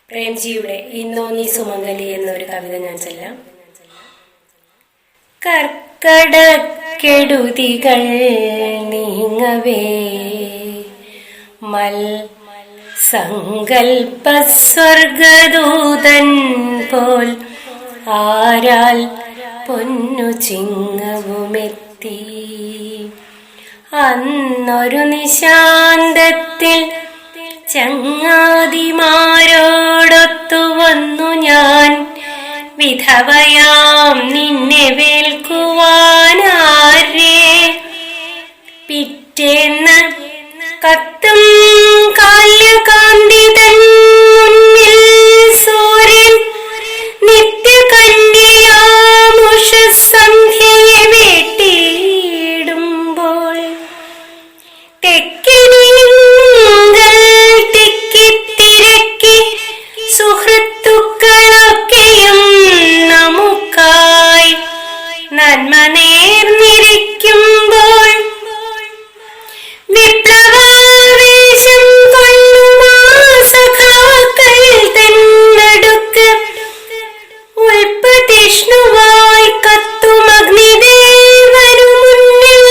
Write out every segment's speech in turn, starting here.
പ്രേംജിയുടെ ഇന്നോ നീ സുമംഗലി എന്നൊരു കവിത ഞാൻ ചൊല്ലാം. കർക്കടക്കെടുതികൾ നീങ്ങവേ മൽ സങ്കൽപ്പ സ്വർഗദൂതൻ പോൽ ആരാൽ പൊന്നു ചിങ്ങവുമെത്തി. അന്നൊരു നിശാന്തത്തിൽ ചങ്ങാതിമാരോടൊത്തു വന്നു ഞാൻ, വിധവയാം നിന്നെ വേൽക്കുവാനാരേ. പിറ്റേന്ന് കത്തും കാല്യകാന്തിതൻ മുന്നിൽ സൂര്യൻ നിത്യകന്യയാമുഷസന്ധ്യയെ വേട്ടിയിടുമ്പോൾ തിക്കിത്തിരക്കി സുഹൃത്തുക്കളൊക്കെയും നമുക്കായി നന്മ നേർന്നിരിക്കുമ്പോൾ വിപ്ലവാവേശം കൊള്ളുമാ സഖാക്കൾ തന്നടുക്ക് ഉൽപ്പതിഷ്ണുവായി കത്തും അഗ്നിദേവനു മുന്നിൽ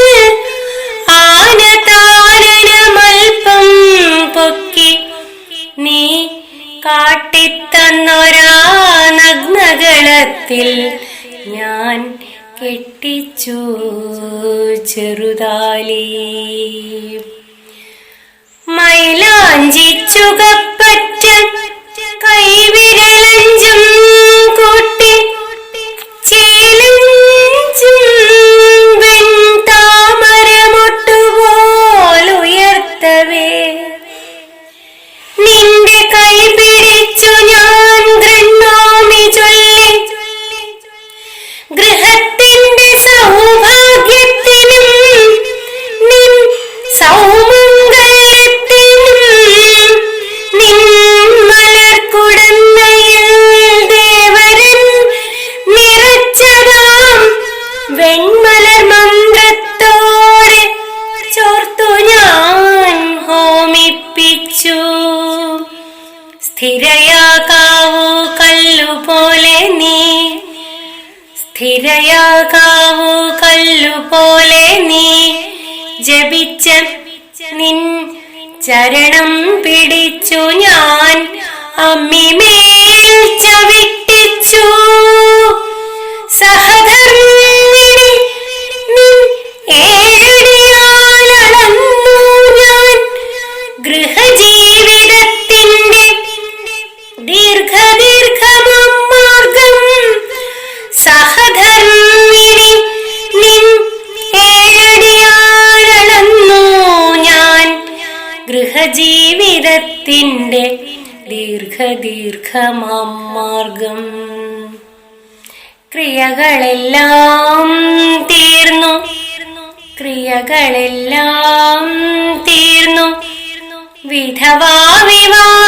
ആനതാരണമൽപ്പം പൊക്കി നീ കാട്ടിത്തന്നൊരാ നഗ്നകളത്തിൽ ഞാൻ കെട്ടിച്ചു ചെറുതാലി. മൈലാഞ്ചി ചുകപ്പറ്റ കൈവിരലഞ്ചും കൂട്ടി ചേലഞ്ചും വെൺതാമരമൊട്ടുപോലുയർത്തവേ നിന്റെ കൈ പിടിച്ചു ഞാൻ ഗൃഹ്ണോമി ചൊല്ലി. ഗൃഹത്തിന്റെ സൗഭാഗ്യത്തിനും നിൻ സൗമംഗല്യത്തിനും നിൻ മലർക്കുടന്നയിൽ ദേവരൻ നിറച്ചതാം വെൺമലർ മന്ത്രത്തോടെ ചോർത്തു ഞാൻ ഹോമിപ്പിച്ചു. സ്ഥിരയാകാവൂ കല്ലുപോലെ നീ, സ്ഥിരയാകാവൂ കല്ലുപോലെ നീ, ജപിച്ച നിൻ ചരണം പിടിച്ചു ഞാൻ അമ്മിമേൽ ചവിട്ടിച്ചു. സഹധർമ്മിണി നിൻ ഏഴടിയാലളന്നു ഞാൻ ഗൃഹജീവിതത്തിന്റെ ദീർഘമാർഗം. സഹധർമ്മിണി നിൻ ഏഴടിയാലളന്നു ഞാൻ ഗൃഹജീവിതത്തിന്റെ ദീർഘമാർഗം. ക്രിയകളെല്ലാം തീർന്നു, ക്രിയകളെല്ലാം തീർന്നു, വിധവാ വിവാഹ